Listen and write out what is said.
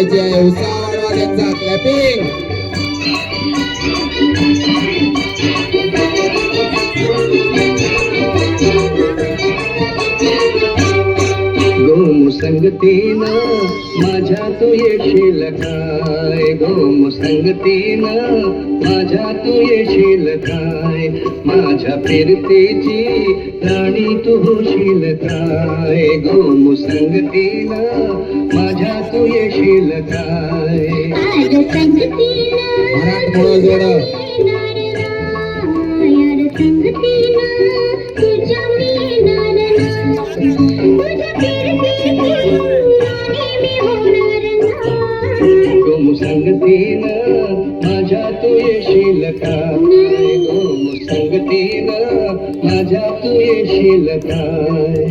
करायची आहे. उत्साह वाढवा त्यांचा. क्लॅपिंग. गोमुसंगतीनं माझ्या तू येशील काय, गोमुसंगतीनं माझ्या तू येशील काय, माझ्या फिरतेची राणी तू होशील काय, गोमुसंगतीनं माझ्या तू येशील काय. मराठमोळं जोड. गोमुसंगतीनं माझ्या तू येशील काय, गोमुसंगतीनं माझ्या तू येशील काय.